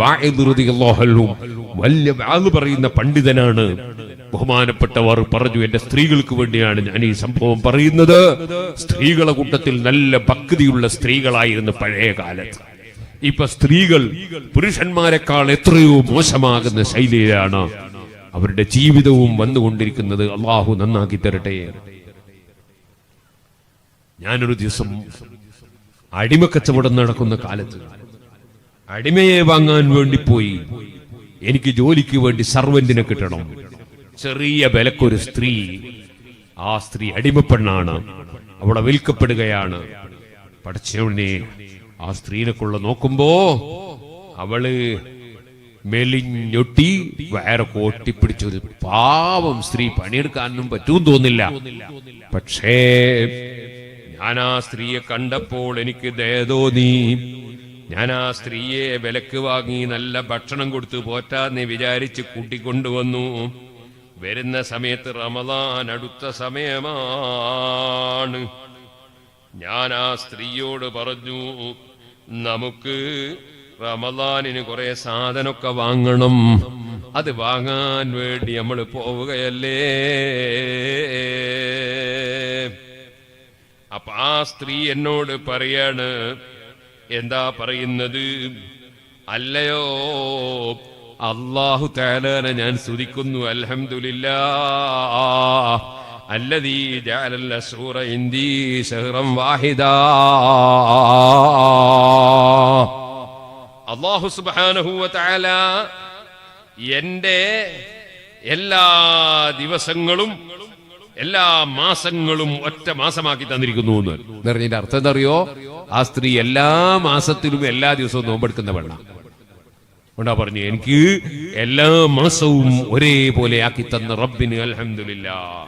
വാഇദ് റളിയല്ലാഹു അൻഹു വലിയ വാദ് പറയുന്ന പണ്ഡിതനാണ്. ബഹുമാനപ്പെട്ടവർ പറഞ്ഞു, എന്റെ സ്ത്രീകൾക്ക് വേണ്ടിയാണ് ഞാൻ ഈ സംഭവം പറയുന്നത്. സ്ത്രീകളുടെ കൂട്ടത്തിൽ നല്ല ഭക്തിയുള്ള സ്ത്രീകളായിരുന്നു പഴയ കാലത്ത്. ഇപ്പൊ സ്ത്രീകൾ പുരുഷന്മാരെക്കാൾ എത്രയോ മോശമാകുന്ന ശൈലിയിലാണ് അവരുടെ ജീവിതവും വന്നുകൊണ്ടിരിക്കുന്നത്. അള്ളാഹു നന്നാക്കി തരട്ടെ. ഞാനൊരു ദിവസം അടിമക്കച്ചവടം നടക്കുന്ന കാലത്ത് അടിമയെ വാങ്ങാൻ വേണ്ടി പോയി. എനിക്ക് ജോലിക്ക് വേണ്ടി സർവന്റിനെ കിട്ടണം. ചെറിയ വിലക്കൊരു സ്ത്രീ, ആ സ്ത്രീ അടിമപ്പെണ്ണാണ്, അവിടെ വിൽക്കപ്പെടുകയാണ്. പടച്ചവനെ, ആ സ്ത്രീനെക്കുള്ള നോക്കുമ്പോ അവള് മെലിഞ്ഞൊട്ടി വയറ് കോട്ടിപ്പിടിച്ചൊരു പാവം സ്ത്രീ. പണിയെടുക്കാനൊന്നും പറ്റുമെന്ന് തോന്നില്ല. പക്ഷേ ഞാൻ ആ സ്ത്രീയെ കണ്ടപ്പോൾ എനിക്ക് ദയ തോന്നി. ഞാൻ ആ സ്ത്രീയെ വിലക്ക് വാങ്ങി നല്ല ഭക്ഷണം കൊടുത്ത് പോറ്റാന്ന് വിചാരിച്ച് കൂട്ടിക്കൊണ്ടുവന്നു. വരുന്ന സമയത്ത് റമദാൻ അടുത്ത സമയമാണ്. ഞാൻ ആ സ്ത്രീയോട് പറഞ്ഞു, നമുക്ക് റമദാനിന് കുറെ സാധനമൊക്കെ വാങ്ങണം, അത് വാങ്ങാൻ വേണ്ടി നമ്മൾ പോവുകയല്ലേ. അപ്പൊ ആ സ്ത്രീ എന്നോട് പറയാണ്, എന്താ പറയുന്നത്? അല്ലയോ, അല്ലാഹു തആലനെ ഞാൻ സ്തുതിക്കുന്നു. അൽഹംദുലില്ലാഹ് അല്ലദീ ജഅല സൂറ ഇൻദീ ശഹ്റൻ വാഹിദാ. അല്ലാഹു സുബ്ഹാനഹു വ തആല എന്റെ എല്ലാ ദിവസങ്ങളും എല്ലാ മാസങ്ങളും ഒറ്റ മാസമാക്കി തന്നിരിക്കുന്നു എന്ന് പറഞ്ഞതിന്റെ അർത്ഥം എന്താ അറിയോ? ആ സ്ത്രീ എല്ലാ മാസത്തിലും എല്ലാ ദിവസവും നോമ്പെടുക്കുന്ന വെള്ളം കൊണ്ടാ പറഞ്ഞു, എനിക്ക് എല്ലാ മാസവും ഒരേപോലെ ആക്കി തന്ന റബ്ബിന് അൽഹംദുലില്ലാഹ്.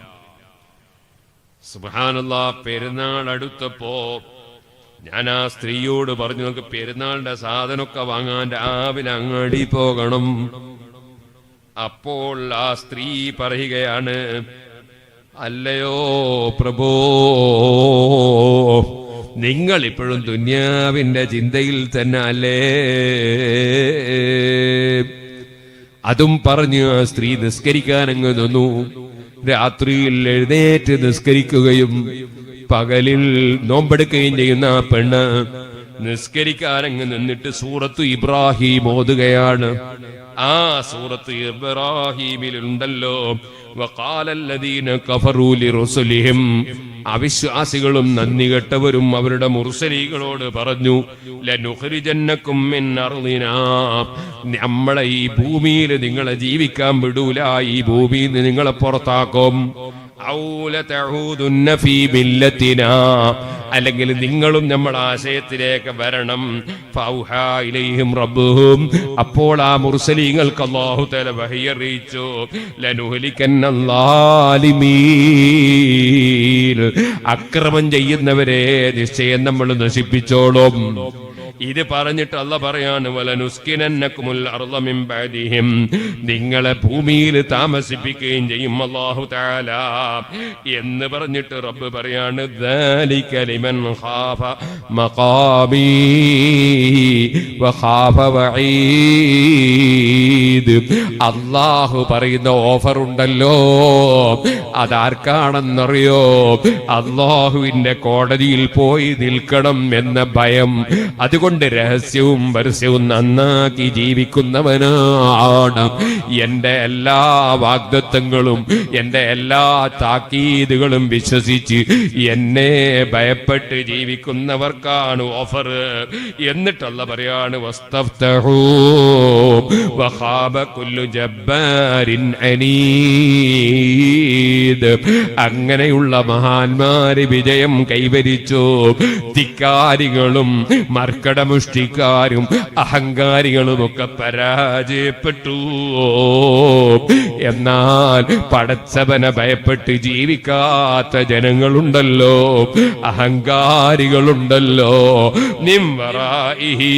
സുബ്ഹാനല്ലാഹ്. പെരുന്നാൾ അടുത്തപ്പോ ഞാൻ ആ സ്ത്രീയോട് പറഞ്ഞു, നമുക്ക് പെരുന്നാളിന്റെ സാധനമൊക്കെ വാങ്ങാൻ രാവിലെ അങ്ങാടി പോകണം. അപ്പോൾ ആ സ്ത്രീ പറയുകയാണ്, അല്ലയോ പ്രഭോ, നിങ്ങൾ ഇപ്പോഴും ദുന്യാവിന്റെ ചിന്തയിൽ തന്നെ അല്ലേ? അതും പറഞ്ഞു ആ സ്ത്രീ നിസ്കരിക്കാൻ അങ്ങ് നിന്നു. രാത്രിയിൽ എഴുന്നേറ്റ് നിസ്കരിക്കുകയും പകലിൽ നോമ്പെടുക്കുകയും ചെയ്യുന്ന ആ പെണ്ണ് നിസ്കരിക്കാൻ അങ്ങ് നിന്നിട്ട് സൂറത്ത് ഇബ്രാഹിം ഓതുകയാണ്. ആ സൂറത്ത് ഇബ്രാഹിമിലുണ്ടല്ലോ, വഖാലല്ലദീന കഫറൂ ലിറുസുലിഹിം, അവിശ്വാസികളും നന്ദി കെട്ടവരും അവരുടെ മുർസലീകളോട് പറഞ്ഞു, ലനുഖ്രിജന്നകും മിൻ അർളിനാ, നമ്മളെ ഈ ഭൂമിയിൽ നിങ്ങളെ ജീവിക്കാൻ വിടൂല, ഈ ഭൂമിയിൽ നിന്ന് നിങ്ങളെ പുറത്താക്കും. അല്ലെങ്കിൽ നിങ്ങളും നമ്മൾ ആശയത്തിലേക്ക് വരണം. അപ്പോൾ ആ മുർസലീങ്ങൾക്ക് അല്ലാഹു തആല വഹി അറിയിച്ചു, അക്രമം ചെയ്യുന്നവരെ നിശ്ചയം നമ്മൾ നശിപ്പിച്ചോളും. ഇത് പറഞ്ഞിട്ട് അല്ലാഹ് പറയാണ്, വലനുസ്കിനന്നകുമുൽ അർള മിൻ ബഅദിഹിം, നിങ്ങളെ ഭൂമിയിൽ താമസിപ്പിക്കുകയും ചെയ്യും അല്ലാഹു തആല എന്ന് പറഞ്ഞിട്ട് റബ്ബ് പറയാണ്, ദാലിക ലിമൻ ഖാഫ മഖാമി വഖാഫ വഈദ്. അല്ലാഹു പറയുന്ന ഓഫർ ഉണ്ടല്ലോ, അതാർക്കാണെന്നറിയോ? അല്ലാഹുവിന്റെ കോടതിയിൽ പോയി നിൽക്കണം എന്ന ഭയം. അതുകൊണ്ട് രഹസ്യവും പരസ്യവും നന്നാക്കി ജീവിക്കുന്നവനാണ്. എന്റെ എല്ലാ വാഗ്ദത്തങ്ങളും എന്റെ എല്ലാ താക്കീതുകളും വിശ്വസിച്ച് എന്നെ ഭയപ്പെട്ട് ജീവിക്കുന്നവർക്കാണ് ഓഫർ. എന്നിട്ടല്ല പറയാണ്, വസ്തഫ്തഹൂ വഖാബ കുല്ലു ജബ്ബാരിൻ അനീദ്. അങ്ങനെയുള്ള മഹാന്മാര് വിജയം കൈവരിച്ചു. ധിക്കാരികളും മർക്കടമുഷ്ടിക്കാരും അഹങ്കാരികളും ഒക്കെ പരാജയപ്പെട്ടു. എന്നാൽ പടച്ചവനെ ഭയപ്പെട്ട് ജീവിക്കാത്ത ജനങ്ങളുണ്ടല്ലോ, അഹങ്കാരികളുണ്ടല്ലോ, നിംവറാഇഹി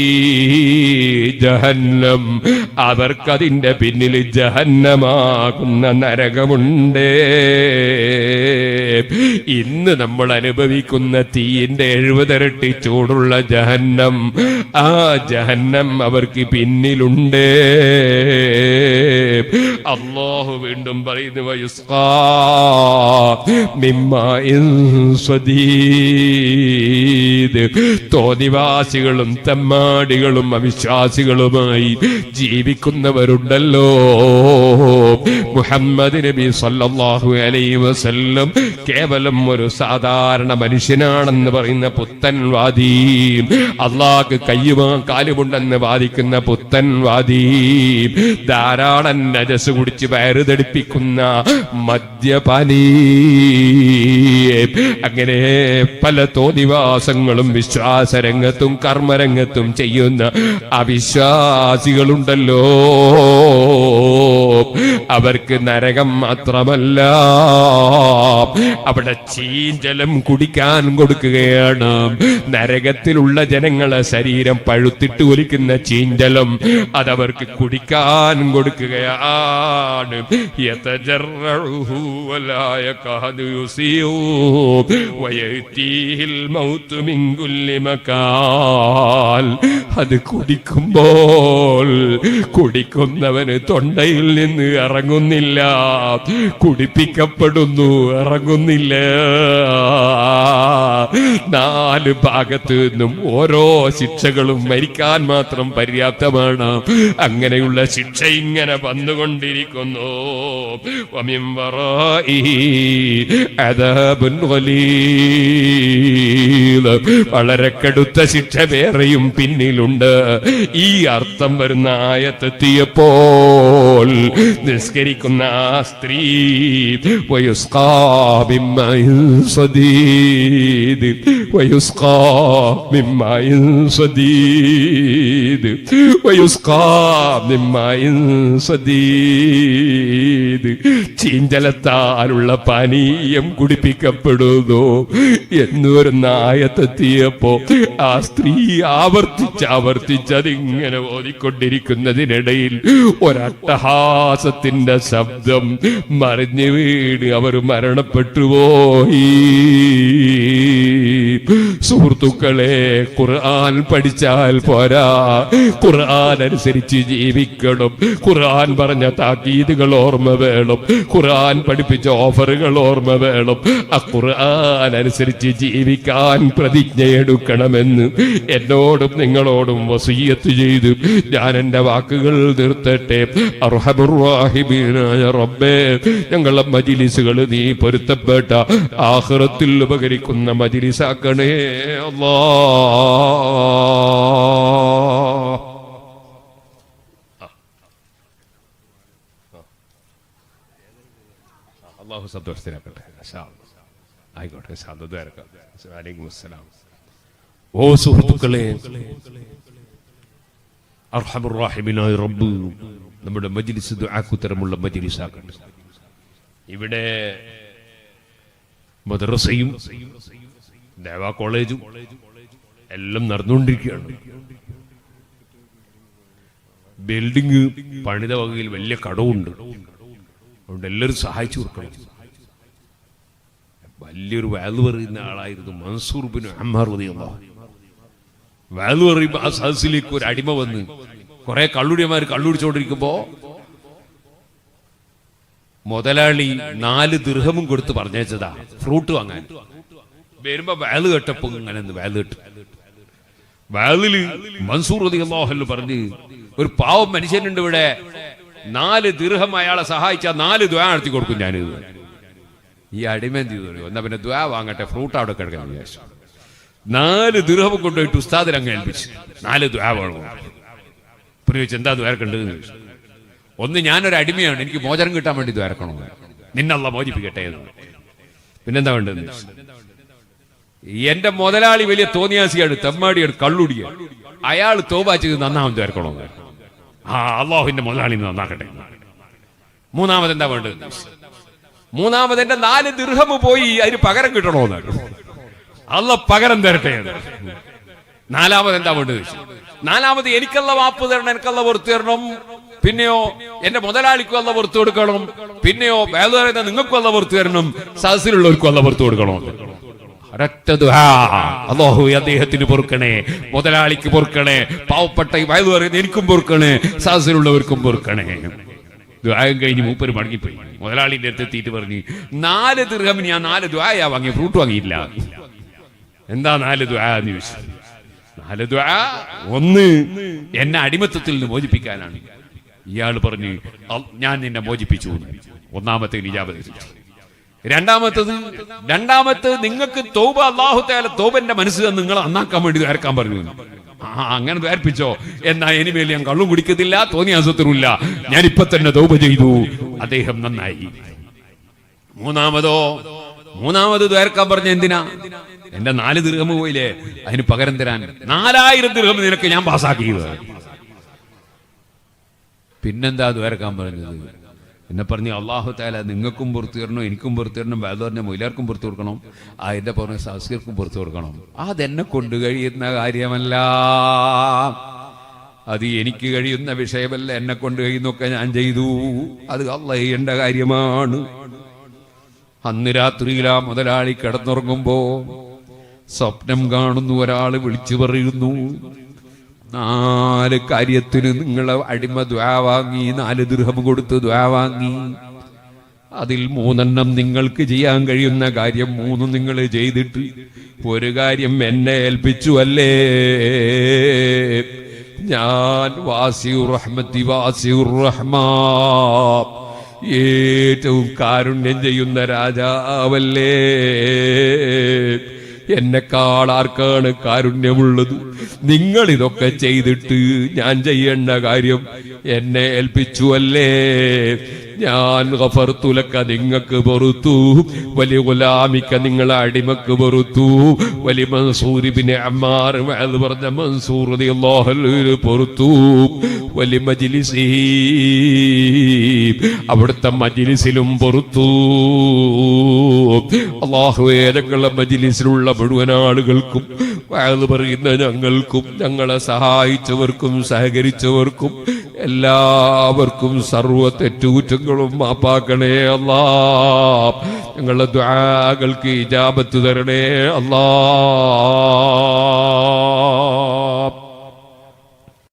ജഹന്നം, അവർക്കതിന്റെ പിന്നിൽ ജഹന്നമാകുന്ന നരകമുണ്ട്. ഇന്ന് നമ്മൾ അനുഭവിക്കുന്ന തീയിന്റെ 70 ഇരട്ടി ചൂടുള്ള ജഹന്നം ആ ജഹന്നം അവർക്ക് പിന്നിലുണ്ട്. അല്ലാഹു വീണ്ടും പറയുന്നു വയുസ്ഖാ മിമ്മാഇൻ സദീദ്. തോന്നിവാസികളും തെമ്മാടികളും അവിശ്വാസികളുമായി ജീവിക്കുന്നവരുണ്ടല്ലോ. മുഹമ്മദ് നബി സല്ലല്ലാഹു അലൈഹി വസല്ലം കേവലം ഒരു സാധാരണ മനുഷ്യനാണെന്ന് പറയുന്ന പുത്തൻവാദി, അള്ളാഹ്ക്ക് കയ്യുമാ കാലുമുണ്ടെന്ന് വാദിക്കുന്ന പുത്തൻവാദി, ധാരാളം നജസ് കുടിച്ച് വയറുതെടുപ്പിക്കുന്ന മദ്യപാനി, അങ്ങനെ പല തോന്നിവാസങ്ങളും വിശ്വാസരംഗത്തും കർമ്മരംഗത്തും ചെയ്യുന്ന അവിശ്വാസികളുണ്ടല്ലോ. അവർക്ക് നരകം മാത്രമല്ല, അവിടെ ചീഞ്ചലം കുടിക്കാൻ കൊടുക്കുകയാണ്. നരകത്തിലുള്ള ജനങ്ങളെ ശരീരം പഴുത്തിട്ട് ഒലിക്കുന്ന ചീഞ്ചലം അതവർക്ക് കുടിക്കാൻ കൊടുക്കുകയാണ്. യതജറഉഹു വലാ യകാദു യുസിഉ വയതീഹിൽ മൗതു മിൻ കുല്ലി മകാൻ. അത് കുടിക്കുമ്പോൾ കുടിക്കുന്നവന് തൊണ്ടയിൽ നിന്ന് ഇറങ്ങുന്നില്ല, കുടിപ്പിക്കപ്പെടുന്നു, ഇറങ്ങുന്നില്ല. നാല് ഭാഗത്ത് നിന്നും ഓരോ ശിക്ഷകളും മരിക്കാൻ മാത്രം പര്യാപ്തമാണ്. അങ്ങനെയുള്ള ശിക്ഷ ഇങ്ങനെ വന്നുകൊണ്ടിരിക്കുന്നു. വമിൻ വറാഇഹി അദാബുൻ ഗലീദ്. വളരെ കടുത്ത ശിക്ഷ വേറെയും പിന്നിലുണ്ട്. ഈ അർത്ഥം വരുന്ന ആയത്തെത്തിയപ്പോൾ നിസ്കരിക്കുന്ന ആ സ്ത്രീ വയുസ്ഖാ മിമ്മാഇൻ സദീദ്, വയുസ്ഖാ മിമ്മാഇൻ സദീദ്, വയുസ്ഖാ മിമ്മാഇൻ സദീദ്. ചീഞ്ചലത്താലുള്ള പാനീയം കുടിപ്പിക്കപ്പെടുന്നു എന്നൊരു ആയത്തെത്തിയപ്പോ ആ സ്ത്രീ ആവർത്തിച്ചതിങ്ങനെ ഓതിക്കൊണ്ടിരിക്കുന്നതിനിടയിൽ ഒരട്ടഹാസത്തിന്റെ ശബ്ദം മറിഞ്ഞു വീണ് അവർ മരണപ്പെട്ടുപോയി. സുഹൃത്തുക്കളെ, ഖുർആൻ പഠിച്ചാൽ പോരാ, ഖുർആൻ അനുസരിച്ച് ജീവിക്കണം. ഖുർആൻ പറഞ്ഞ താക്കീതുകൾ ഓർമ്മ വേണം, ഖുർആൻ പഠിപ്പിച്ച ഓഫറുകൾ ഓർമ്മ വേണം. ആ ഖുർആൻ അനുസരിച്ച് ജീവിക്കാൻ പ്രതിജ്ഞയെടുക്കണമെന്ന് എന്നോടും നിങ്ങളോടും വസിയ്യത്ത് ചെയ്തു ഞാൻ എന്റെ വാക്കുകൾ നിർത്തട്ടെ. അർഹമുർ റഹീമീനായ റബ്ബേ, ഞങ്ങളുടെ മജ്‌ലിസുകൾ നീ പൊരുത്തപ്പെട്ട ആഖിറത്തിൽ ഉപകരിക്കുന്ന മജ്‌ലിസാക്കണേ അല്ലാഹ്. അല്ലാഹു സന്തോഷത്തിലാക്കട്ടെ. ആയിക്കോട്ടെ, വലൈക്കും അസ്സലാം. ഓ സുഹൃത്തുക്കളെ, അർഹമുർ റഹീമീനായ റബ്ബ് നമ്മുടെ മജ്‌ലിസ് ദുആക്കുത്തരമുള്ള മജ്‌ലിസാക്കട്ടെ. ഇവിടെ മദ്രസയും ദഅവാ കോളേജും എല്ലാം നടന്നുകൊണ്ടിരിക്കുകയാണ്. ബിൽഡിംഗ് പണിത വകയിൽ വലിയ കടവുണ്ട്. അതുകൊണ്ട് എല്ലാവരും സഹായിച്ചു കൊടുക്കണം. വലിയൊരു വാല് പറയുന്ന ആളായിരുന്നു മൻസൂർ ബിൻ അമ്മാർ റളിയല്ലാഹു അൻഹു. വാല് പറയുമ്പോൾ ആ സദസ്സിലേക്ക് ഒരു അടിമ വന്ന് കുറെ കള്ളുടിയന്മാർ കള്ളുടിച്ചോണ്ടിരിക്കുമ്പോ മുതലാളി 4 ദിർഹമും കൊടുത്ത് പറഞ്ഞേച്ചതാ ഫ്രൂട്ട് വാങ്ങാൻ. വരുമ്പോ വാല് കേട്ടപ്പോ ഇങ്ങനെ വാല് കേട്ടു. വാലില് മൻസൂർ റളിയല്ലാഹു അൻഹു പറഞ്ഞ്, ഒരു പാവം മനുഷ്യനുണ്ട് ഇവിടെ, 4 ദിർഹം അയാളെ സഹായിച്ചാൽ 4 ദുആ നടത്തി കൊടുക്കും ഞാനിത്. ഈ അടിമ എന്ത് ചെയ്തു? എന്നാ പിന്നെ ദുആ വാങ്ങട്ടെ, ഫ്രൂട്ട് അവിടെ കിടക്കാൻ വിചാരിച്ചു. 4 ദിർഹം കൊണ്ടുപോയിട്ട് ഉസ്താദിനെ അങ്ങ് ഏൽപ്പിച്ചു. 4 ദുആ വേണം. ചോദിച്ചു, എന്താ ദ്വാരക്കേണ്ടത്? ഒന്ന്, ഞാനൊരു അടിമയാണ്, എനിക്ക് മോചനം കിട്ടാൻ വേണ്ടി ദ്വാരക്കണോ? നിന്നല്ല മോചിപ്പിക്കട്ടെ എന്ന്. പിന്നെന്താ വേണ്ടത്? എന്റെ മുതലാളി വലിയ തോന്നിയാസിയാണ്, തെമ്മാടിയാണ്, കള്ളുടിയാണ്, അയാൾ തോബ ചെയ്ത് നന്നാവും ദ്വാരക്കണോ? ആ, അള്ളാഹുവിന്റെ മുതലാളി നന്നാക്കട്ടെ. മൂന്നാമത് എന്താ വേണ്ടത്? മൂന്നാമത് എന്റെ 4 ദിർഹം പോയി, അതിന് പകരം കിട്ടണോന്ന്. അള്ളാഹ് പകരം തരട്ടെ. നാലാമത് എന്താ വേണ്ടത്? നാലാമത് എനിക്കല്ല മാപ്പ് തരണം, എനിക്കല്ല പുറത്തു തരണം. പിന്നെയോ എന്റെ മുതലാളിക്കും അല്ല പുറത്തു കൊടുക്കണം. പിന്നെയോ വേറെ നിങ്ങൾക്കും അല്ല പുറത്തു തരണം, സദസ്സിലുള്ളവർക്കും അല്ല പുറത്തു കൊടുക്കണം. ഒരൊറ്റ ദുആ, അല്ലാഹുവേ അദ്ദേഹത്തിന് പൊറുക്കണേ, മുതലാളിക്ക് പൊറുക്കണേ, പാവപ്പെട്ട ഈ വയലു പറയുന്നത് എനിക്കും പൊറുക്കണേ, സദസ്സിലുള്ളവർക്കും പൊറുക്കണേ. ദുആയും കഴിഞ്ഞ് മൂപ്പര് മടങ്ങിപ്പോയി. മുതലാളിന്റെ അടുത്ത് എത്തിയിട്ട് പറഞ്ഞു, 4 ദിർഹമിന് ഞാൻ 4 ദുആയാ വാങ്ങിയ, ഫ്രൂട്ട് വാങ്ങിയില്ല. എന്താ 4 ദുആ എന്ന് ചോദിച്ചു. 4 ദുആ, ഒന്ന് എന്നെ അടിമത്തത്തിൽ നിന്ന് മോചിപ്പിക്കാനാണ്. ഇയാൾ പറഞ്ഞു, ഞാൻ നിന്നെ മോചിപ്പിച്ചു. ഒന്നാമത്തെ ഇജാബത്ത്. രണ്ടാമത്തത് നിങ്ങൾക്ക് തൗബ, അല്ലാഹു തആല തൗബന്റെ മനസ്സ് നിങ്ങൾ നന്നാക്കാൻ വേണ്ടി ദ്വാരക്കാൻ പറഞ്ഞു. അങ്ങനെ ദ്വാരിപ്പിച്ചോ, എന്നാ ഇനിമേൽ ഞാൻ കള്ളും കുടിക്കത്തില്ല, തോന്നിയാസത്തിനുമില്ല, ഞാൻ ഇപ്പൊ തന്നെ തൗബ ചെയ്തു. അദ്ദേഹം നന്നായി. മൂന്നാമത് ദ്വാരക്കാൻ പറഞ്ഞ എന്തിനാ? എന്റെ 4 ദിർഹം പോയില്ലേ, അതിന് പകരം തരാൻ 4000 ദിർഹം നിനക്ക് ഞാൻ പാസ്സാക്കിയത്. പിന്നെന്താ ദ്വാരക്കാൻ പറഞ്ഞത്? എന്നെ പറഞ്ഞ് അല്ലാഹു തആല നിങ്ങൾക്കും പുറത്തു തരണം, എനിക്കും പുറത്തു തരണം, വേദോറിന്റെ മൊയിലാർക്കും പുറത്തു കൊടുക്കണം, എന്റെ പറഞ്ഞ സാസ്കർക്കും പുറത്തു കൊടുക്കണം. അതെന്നെ കൊണ്ട് കഴിയുന്ന കാര്യമല്ല, അത് എനിക്ക് കഴിയുന്ന വിഷയമല്ല. എന്നെ കൊണ്ട് കഴിയുന്നൊക്കെ ഞാൻ ചെയ്തു, അത് അല്ലാഹ് ചെയ്യേണ്ട കാര്യമാണ്. അന്ന് രാത്രിയിലാ മുതലാളി കിടന്നുറങ്ങുമ്പോ സ്വപ്നം കാണുന്നു, ഒരാള് വിളിച്ചു പറയുന്നു, 4 കാര്യത്തിന് നിങ്ങളെ അടിമ ദുആ വാങ്ങി, 4 ദിർഹം കൊടുത്ത് ദുആ വാങ്ങി. അതിൽ 3 നിങ്ങൾക്ക് ചെയ്യാൻ കഴിയുന്ന കാര്യം 3 നിങ്ങൾ ചെയ്തിട്ട് 1 കാര്യം എന്നെ ഏൽപ്പിച്ചു അല്ലേ? ഞാൻ വാസിഉർ റഹ്മത്തി വാസിഉർ റഹ്മാ, ഏറ്റവും കാരുണ്യം ചെയ്യുന്ന രാജാവല്ലേ? എന്നെക്കാൾ ആർക്കാണ് കാരുണ്യമുള്ളത്? നിങ്ങൾ ഇതൊക്കെ ചെയ്തിട്ട് ഞാൻ ചെയ്യേണ്ട കാര്യം എന്നെ ഏൽപ്പിച്ചു അല്ലേ? ഞാൻ ഗഫർതു ലക, നിങ്ങൾക്ക് പൊറുത്തു, വലി ഗുലാമിക, നിങ്ങളെ അടിമക്ക് പൊറുത്തു, വലി മൻസൂർ ഇബ്നു അമ്മാർ, അത് പറഞ്ഞ മൻസൂർ റളിയല്ലാഹു അൻഹു പൊറുത്തു, വലി മജ്ലിസി, അവിടുത്തെ മജ്ലിസിലും പൊറുത്തു. അല്ലാഹുവേ, ഞങ്ങളുടെ മജ്ലിസിലുള്ള മുഴുവൻ ആളുകൾക്കും, വഅദ് പറയുന്ന ഞങ്ങൾക്കും, ഞങ്ങളെ സഹായിച്ചവർക്കും സഹകരിച്ചവർക്കും എല്ലാവർക്കും സർവ്വ തെറ്റുകുറ്റങ്ങളും മാപ്പാക്കണേ അല്ലാഹ്. ഞങ്ങളുടെ ദുആകൾക്ക് ഇജാബത്ത് തരണേ അല്ലാഹ്.